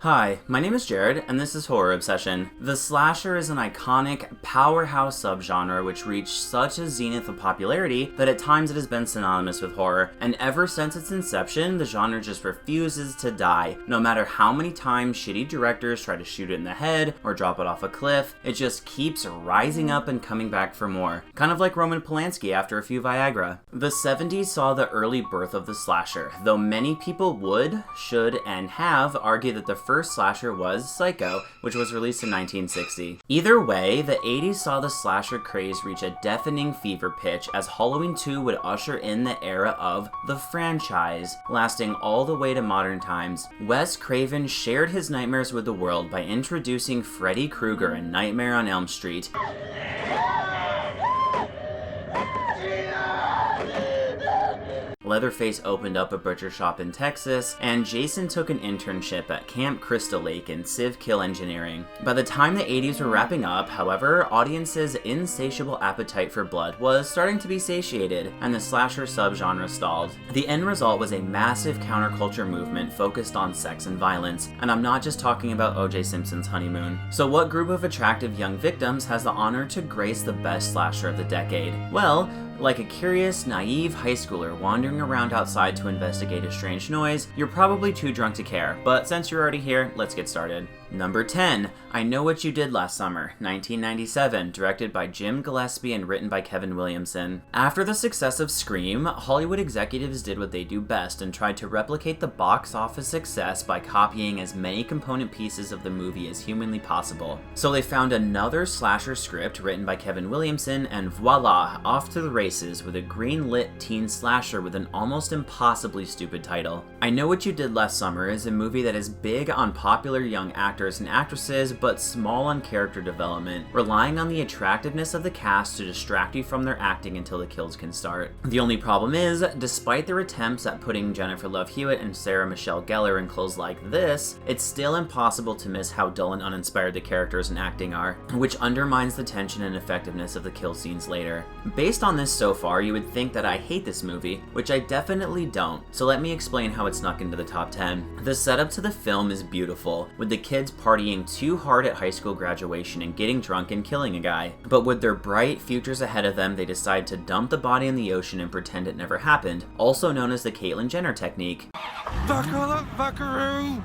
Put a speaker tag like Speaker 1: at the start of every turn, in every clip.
Speaker 1: Hi, my name is Jared, and this is Horror Obsession. The slasher is an iconic, powerhouse subgenre which reached such a zenith of popularity that at times it has been synonymous with horror, and ever since its inception, the genre just refuses to die. No matter how many times shitty directors try to shoot it in the head or drop it off a cliff, it just keeps rising up and coming back for more. Kind of like Roman Polanski after a few Viagra. The 70s saw the early birth of the slasher, though many people would, should, and have argued that the first slasher was Psycho, which was released in 1960. Either way, the 80s saw the slasher craze reach a deafening fever pitch as Halloween 2 would usher in the era of the franchise, lasting all the way to modern times. Wes Craven shared his nightmares with the world by introducing Freddy Krueger in Nightmare on Elm Street. Leatherface opened up a butcher shop in Texas, and Jason took an internship at Camp Crystal Lake in Civ Kill Engineering. By the time the 80s were wrapping up, however, audiences' insatiable appetite for blood was starting to be satiated, and the slasher subgenre stalled. The end result was a massive counterculture movement focused on sex and violence, and I'm not just talking about O.J. Simpson's Honeymoon. So what group of attractive young victims has the honor to grace the best slasher of the decade? Well, like a curious, naive high schooler wandering around outside to investigate a strange noise, you're probably too drunk to care, but since you're already here, let's get started. Number 10, I Know What You Did Last Summer, 1997, directed by Jim Gillespie and written by Kevin Williamson. After the success of Scream, Hollywood executives did what they do best and tried to replicate the box office success by copying as many component pieces of the movie as humanly possible. So they found another slasher script written by Kevin Williamson, and voila, off to the races with a green-lit teen slasher with an almost impossibly stupid title. I Know What You Did Last Summer is a movie that is big on popular young actors and actresses, but small on character development, relying on the attractiveness of the cast to distract you from their acting until the kills can start. The only problem is, despite their attempts at putting Jennifer Love Hewitt and Sarah Michelle Gellar in clothes like this, it's still impossible to miss how dull and uninspired the characters and acting are, which undermines the tension and effectiveness of the kill scenes later. Based on this so far, you would think that I hate this movie, which I definitely don't, so let me explain how it snuck into the top 10. The setup to the film is beautiful, with the kids partying too hard at high school graduation and getting drunk and killing a guy. But with their bright futures ahead of them, they decide to dump the body in the ocean and pretend it never happened, also known as the Caitlyn Jenner technique.
Speaker 2: Buckle up, buckaroo!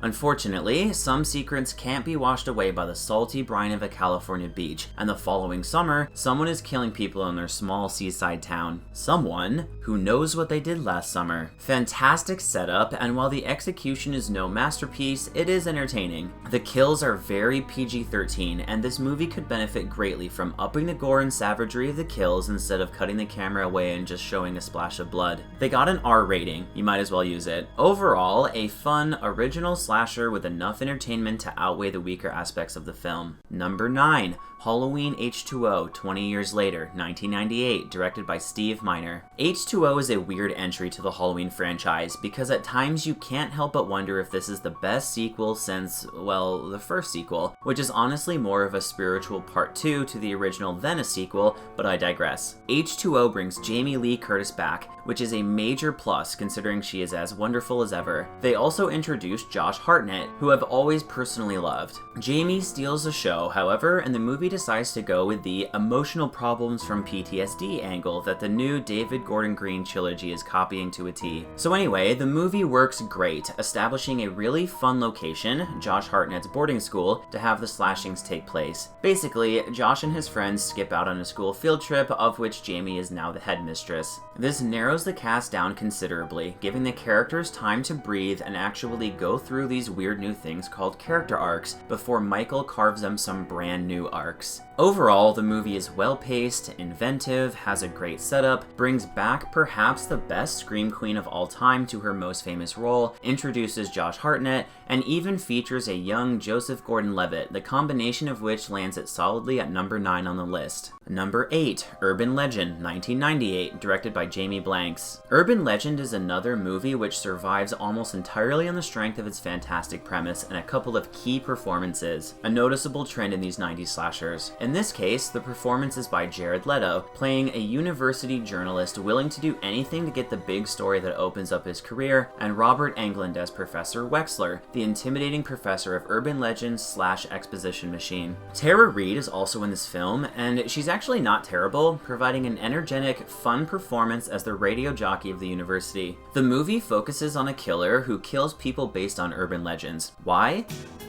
Speaker 1: Unfortunately, some secrets can't be washed away by the salty brine of a California beach, and the following summer, someone is killing people in their small seaside town. Someone who knows what they did last summer. Fantastic setup, and while the execution is no masterpiece, it is entertaining. The kills are very PG-13, and this movie could benefit greatly from upping the gore and savagery of the kills instead of cutting the camera away and just showing a splash of blood. They got an R rating, you might as well use it. Overall, a fun, original slasher with enough entertainment to outweigh the weaker aspects of the film. Number 9, Halloween H2O 20 years later, 1998, directed by Steve Miner. H2O is a weird entry to the Halloween franchise because at times you can't help but wonder if this is the best sequel since, well, the first sequel, which is honestly more of a spiritual part 2 to the original than a sequel, but I digress. H2O brings Jamie Lee Curtis back, which is a major plus considering she is as wonderful as ever. They also introduced Josh Hartnett, who I've always personally loved. Jamie steals the show, however, and the movie decides to go with the emotional problems from PTSD angle that the new David Gordon Green trilogy is copying to a T. So anyway, the movie works great, establishing a really fun location, Josh Hartnett's boarding school, to have the slashings take place. Basically, Josh and his friends skip out on a school field trip, of which Jamie is now the headmistress. This narrows the cast down considerably, giving the characters time to breathe and actually go through these weird new things called character arcs before Michael carves them some brand new arcs. Overall, the movie is well-paced, inventive, has a great setup, brings back perhaps the best scream queen of all time to her most famous role, introduces Josh Hartnett, and even features a young Joseph Gordon-Levitt, the combination of which lands it solidly at number 9 on the list. Number 8, Urban Legend, 1998, directed by Jamie Blank. blanks. Urban Legend is another movie which survives almost entirely on the strength of its fantastic premise and a couple of key performances, a noticeable trend in these 90s slashers. In this case, the performance is by Jared Leto, playing a university journalist willing to do anything to get the big story that opens up his career, and Robert Englund as Professor Wexler, the intimidating professor of urban legends / exposition machine. Tara Reid is also in this film, and she's actually not terrible, providing an energetic, fun performance as the radio jockey of the university. The movie focuses on a killer who kills people based on urban legends. Why?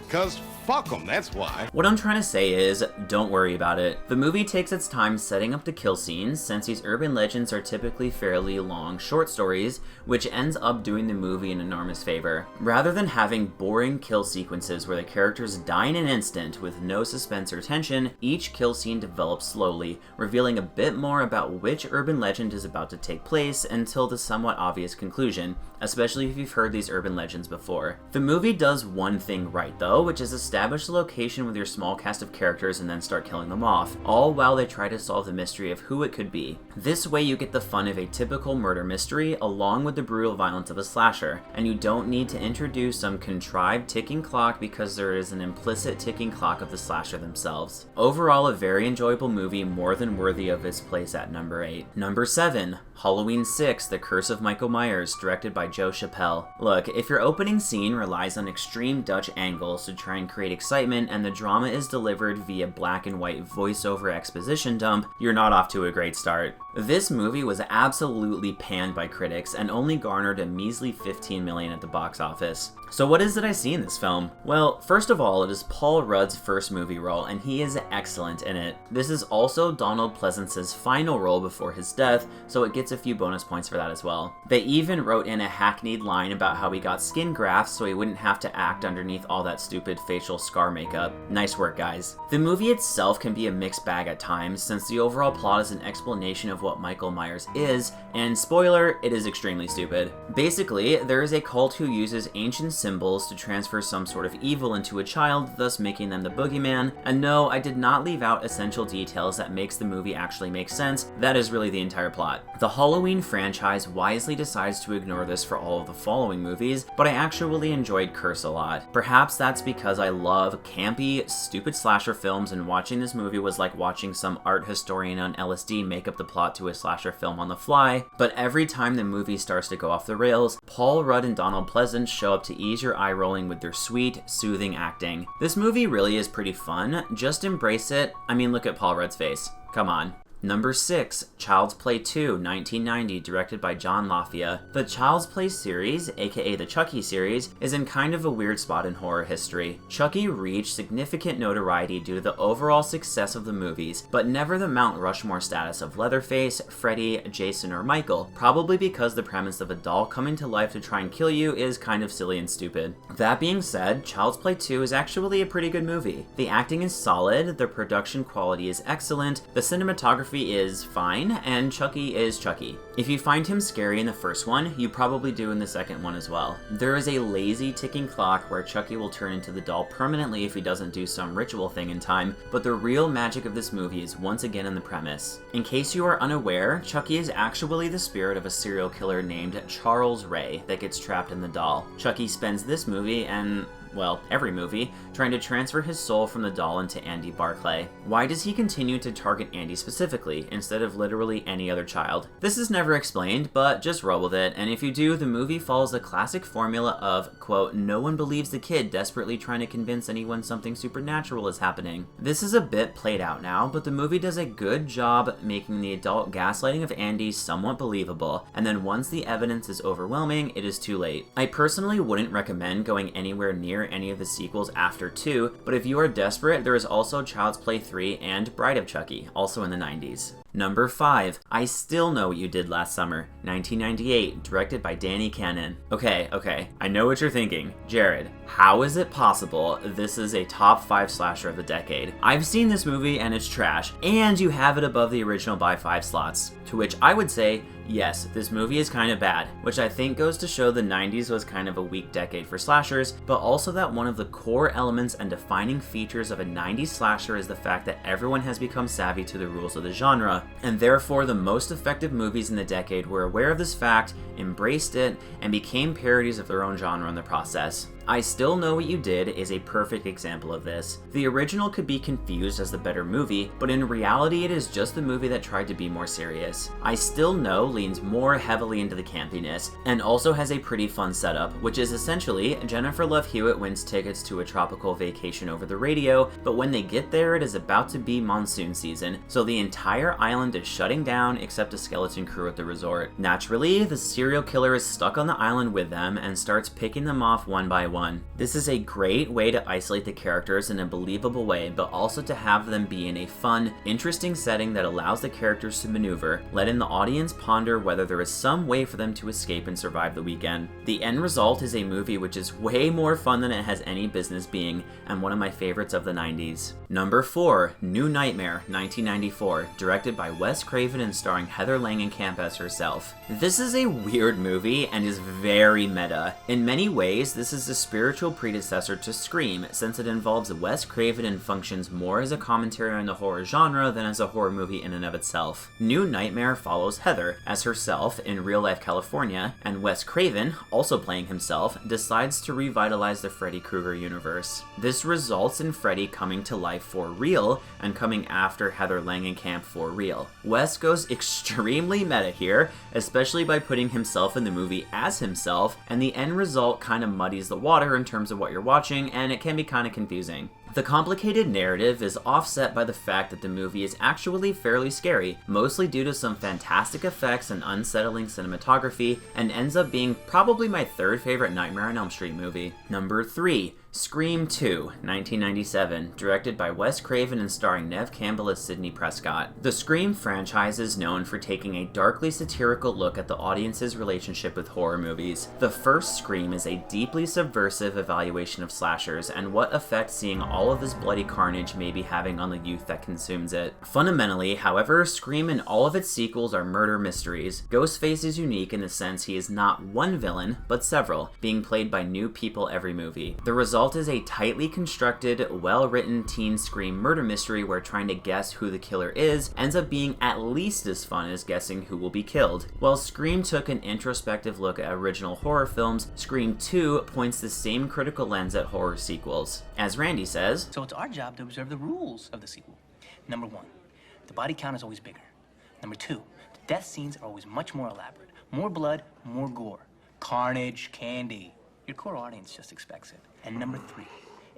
Speaker 2: 'Cause fuck 'em, that's why.
Speaker 1: What I'm trying to say is, don't worry about it. The movie takes its time setting up the kill scenes, since these urban legends are typically fairly long short stories, which ends up doing the movie an enormous favor. Rather than having boring kill sequences where the characters die in an instant with no suspense or tension, each kill scene develops slowly, revealing a bit more about which urban legend is about to take place until the somewhat obvious conclusion, especially if you've heard these urban legends before. The movie does one thing right though, which is establish the location with your small cast of characters and then start killing them off, all while they try to solve the mystery of who it could be. This way you get the fun of a typical murder mystery along with the brutal violence of a slasher, and you don't need to introduce some contrived ticking clock because there is an implicit ticking clock of the slasher themselves. Overall, a very enjoyable movie, more than worthy of its place at number 8. Number 7. Halloween 6: The Curse of Michael Myers, directed by Joe Chappelle. Look, if your opening scene relies on extreme Dutch angles to try and create excitement and the drama is delivered via black and white voiceover exposition dump, you're not off to a great start. This movie was absolutely panned by critics and only garnered a measly $15 million at the box office. So what is it I see in this film? Well, first of all, it is Paul Rudd's first movie role, and he is excellent in it. This is also Donald Pleasence's final role before his death, so it gets a few bonus points for that as well. They even wrote in a hackneyed line about how he got skin grafts so he wouldn't have to act underneath all that stupid facial scar makeup. Nice work, guys. The movie itself can be a mixed bag at times, since the overall plot is an explanation of what Michael Myers is, and spoiler, it is extremely stupid. Basically, there is a cult who uses ancient symbols to transfer some sort of evil into a child, thus making them the boogeyman, and no, I did not leave out essential details that makes the movie actually make sense. That is really the entire plot. The Halloween franchise wisely decides to ignore this for all of the following movies, but I actually enjoyed Curse a lot. Perhaps that's because I love campy, stupid slasher films, and watching this movie was like watching some art historian on LSD make up the plot to a slasher film on the fly, but every time the movie starts to go off the rails, Paul Rudd and Donald Pleasence show up to ease your eye rolling with their sweet, soothing acting. This movie really is pretty fun, just embrace it. I mean, look at Paul Rudd's face. Come on. Number 6, Child's Play 2, 1990, directed by John Lafia. The Child's Play series, aka the Chucky series, is in kind of a weird spot in horror history. Chucky reached significant notoriety due to the overall success of the movies, but never the Mount Rushmore status of Leatherface, Freddy, Jason, or Michael, probably because the premise of a doll coming to life to try and kill you is kind of silly and stupid. That being said, Child's Play 2 is actually a pretty good movie. The acting is solid, the production quality is excellent, the cinematography is fine, and Chucky is Chucky. If you find him scary in the first one, you probably do in the second one as well. There is a lazy ticking clock where Chucky will turn into the doll permanently if he doesn't do some ritual thing in time, but the real magic of this movie is once again in the premise. In case you are unaware, Chucky is actually the spirit of a serial killer named Charles Ray that gets trapped in the doll. Chucky spends this movie and well, every movie, trying to transfer his soul from the doll into Andy Barclay. Why does he continue to target Andy specifically, instead of literally any other child? This is never explained, but just roll with it, and if you do, the movie follows the classic formula of, quote, no one believes the kid desperately trying to convince anyone something supernatural is happening. This is a bit played out now, but the movie does a good job making the adult gaslighting of Andy somewhat believable, and then once the evidence is overwhelming, it is too late. I personally wouldn't recommend going anywhere near any of the sequels after 2, but if you are desperate, there is also Child's Play 3 and Bride of Chucky, also in the 90s. Number 5, I Still Know What You Did Last Summer, 1998, directed by Danny Cannon. Okay, I know what you're thinking. Jared, how is it possible this is a top 5 slasher of the decade? I've seen this movie and it's trash, and you have it above the original by 5 slots. To which I would say, Yes, this movie is kind of bad, which I think goes to show the 90s was kind of a weak decade for slashers, but also that one of the core elements and defining features of a 90s slasher is the fact that everyone has become savvy to the rules of the genre, and therefore the most effective movies in the decade were aware of this fact, embraced it, and became parodies of their own genre in the process. I Still Know What You Did is a perfect example of this. The original could be confused as the better movie, but in reality it is just the movie that tried to be more serious. I Still Know leans more heavily into the campiness, and also has a pretty fun setup, which is essentially Jennifer Love Hewitt wins tickets to a tropical vacation over the radio, but when they get there it is about to be monsoon season, so the entire island is shutting down except a skeleton crew at the resort. Naturally, the serial killer is stuck on the island with them and starts picking them off one by one. This is a great way to isolate the characters in a believable way, but also to have them be in a fun, interesting setting that allows the characters to maneuver, letting the audience ponder whether there is some way for them to escape and survive the weekend. The end result is a movie which is way more fun than it has any business being, and one of my favorites of the 90s. Number 4, New Nightmare, 1994, directed by Wes Craven and starring Heather Langenkamp as herself. This is a weird movie and is very meta. In many ways, this is the spiritual predecessor to Scream, since it involves Wes Craven and functions more as a commentary on the horror genre than as a horror movie in and of itself. New Nightmare follows Heather as herself in real-life California, and Wes Craven, also playing himself, decides to revitalize the Freddy Krueger universe. This results in Freddy coming to life for real and coming after Heather Langenkamp for real. Wes goes extremely meta here, especially by putting himself in the movie as himself, and the end result kind of muddies the water in terms of what you're watching, and it can be kind of confusing. The complicated narrative is offset by the fact that the movie is actually fairly scary, mostly due to some fantastic effects and unsettling cinematography, and ends up being probably my third favorite Nightmare on Elm Street movie. Number 3, Scream 2, 1997, directed by Wes Craven and starring Neve Campbell as Sidney Prescott. The Scream franchise is known for taking a darkly satirical look at the audience's relationship with horror movies. The first Scream is a deeply subversive evaluation of slashers and what effect seeing all of this bloody carnage may be having on the youth that consumes it. Fundamentally, however, Scream and all of its sequels are murder mysteries. Ghostface is unique in the sense he is not one villain, but several, being played by new people every movie. The result is a tightly constructed, well-written teen Scream murder mystery where trying to guess who the killer is ends up being at least as fun as guessing who will be killed. While Scream took an introspective look at original horror films, Scream 2 points the same critical lens at horror sequels. As Randy says,
Speaker 3: so it's our job to observe the rules of the sequel. Number 1, the body count is always bigger. Number 2, the death scenes are always much more elaborate. More blood, more gore. Carnage, candy. Your core audience just expects it. And number 3,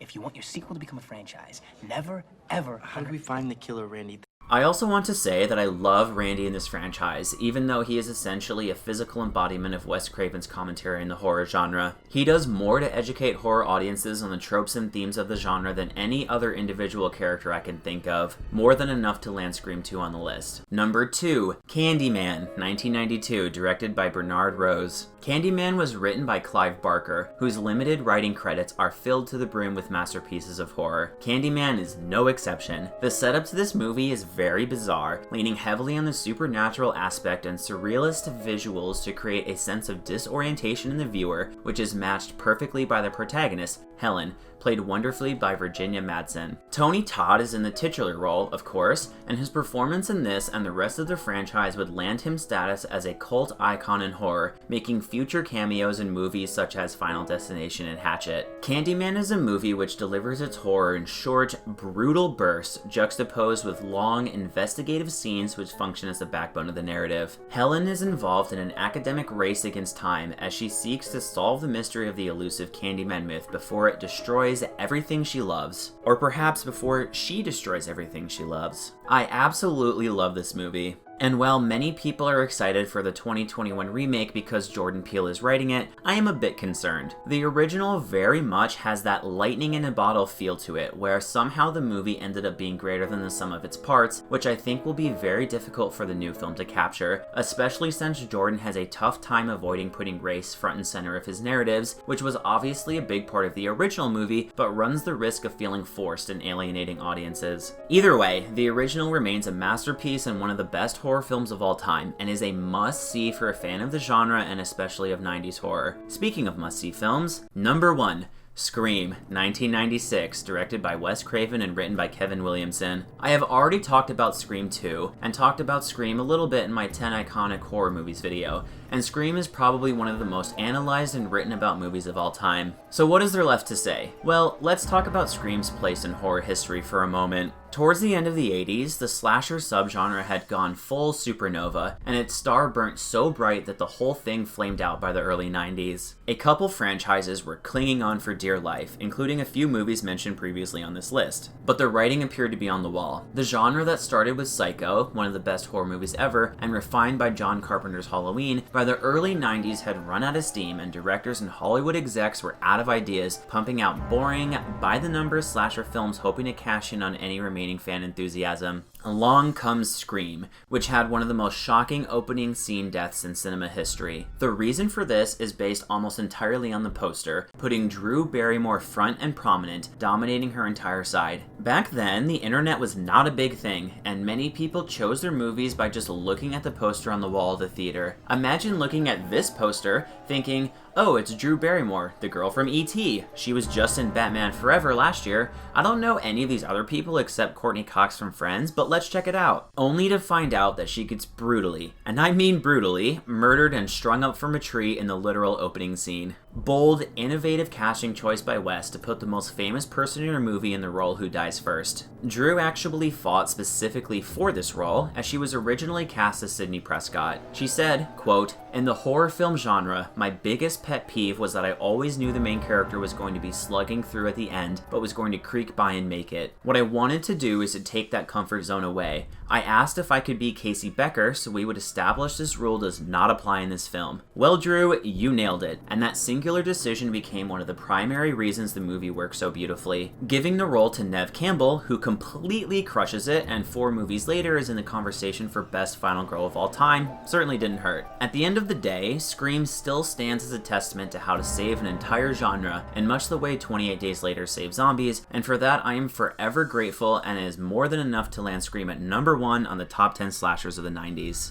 Speaker 3: if you want your sequel to become a franchise, never, ever...
Speaker 4: How do we find the killer, Randy?
Speaker 1: I also want to say that I love Randy in this franchise, even though he is essentially a physical embodiment of Wes Craven's commentary in the horror genre. He does more to educate horror audiences on the tropes and themes of the genre than any other individual character I can think of, more than enough to land Scream 2 on the list. Number 2, CANDYMAN, 1992, directed by Bernard Rose. CANDYMAN was written by Clive Barker, whose limited writing credits are filled to the brim with masterpieces of horror. CANDYMAN is no exception. The setup to this movie is very bizarre, leaning heavily on the supernatural aspect and surrealist visuals to create a sense of disorientation in the viewer, which is matched perfectly by the protagonist, Helen, played wonderfully by Virginia Madsen. Tony Todd is in the titular role, of course, and his performance in this and the rest of the franchise would land him status as a cult icon in horror, making future cameos in movies such as Final Destination and Hatchet. CANDYMAN is a movie which delivers its horror in short, brutal bursts juxtaposed with long, investigative scenes which function as the backbone of the narrative. Helen is involved in an academic race against time as she seeks to solve the mystery of the elusive Candyman myth before it destroys everything she loves. Or perhaps before she destroys everything she loves. I absolutely love this movie. And while many people are excited for the 2021 remake because Jordan Peele is writing it, I am a bit concerned. The original very much has that lightning in a bottle feel to it, where somehow the movie ended up being greater than the sum of its parts, which I think will be very difficult for the new film to capture, especially since Jordan has a tough time avoiding putting race front and center of his narratives, which was obviously a big part of the original movie, but runs the risk of feeling forced and alienating audiences. Either way, the original remains a masterpiece and one of the best horror films of all time and is a must-see for a fan of the genre and especially of 90s horror. Speaking of must-see films, number 1. Scream, 1996, directed by Wes Craven and written by Kevin Williamson. I have already talked about Scream 2, and talked about Scream a little bit in my 10 iconic horror movies video, and Scream is probably one of the most analyzed and written about movies of all time. So what is there left to say? Well, let's talk about Scream's place in horror history for a moment. Towards the end of the 80s, the slasher subgenre had gone full supernova, and its star burnt so bright that the whole thing flamed out by the early 90s. A couple franchises were clinging on for dear life, including a few movies mentioned previously on this list. But the writing appeared to be on the wall. The genre that started with Psycho, one of the best horror movies ever, and refined by John Carpenter's Halloween, by the early 90s had run out of steam, and directors and Hollywood execs were out of ideas, pumping out boring, by-the-numbers slasher films hoping to cash in on any remaining fan enthusiasm. Along comes Scream, which had one of the most shocking opening scene deaths in cinema history. The reason for this is based almost entirely on the poster, putting Drew Barrymore front and prominent, dominating her entire side. Back then, the internet was not a big thing, and many people chose their movies by just looking at the poster on the wall of the theater. Imagine looking at this poster, thinking, oh, it's Drew Barrymore, the girl from E.T. She was just in Batman Forever last year. I don't know any of these other people except Courtney Cox from Friends, but let's check it out. Only to find out that she gets brutally, and I mean brutally, murdered and strung up from a tree in the literal opening scene. Bold, innovative casting choice by Wes to put the most famous person in her movie in the role who dies first. Drew actually fought specifically for this role, as she was originally cast as Sidney Prescott. She said, quote, "In the horror film genre, my biggest pet peeve was that I always knew the main character was going to be slugging through at the end, but was going to creak by and make it. What I wanted to do is to take that comfort zone away. I asked if I could be Casey Becker so we would establish this rule does not apply in this film. Well, Drew, you nailed it, and that singular decision became one of the primary reasons the movie works so beautifully. Giving the role to Neve Campbell, who completely crushes it and 4 movies later is in the conversation for best final girl of all time, certainly didn't hurt. At the end of the day, Scream still stands as a testament to how to save an entire genre in much the way 28 Days Later saved zombies, and for that I am forever grateful, and it is more than enough to land Scream at number 1 on the top 10 slashers of the 90s.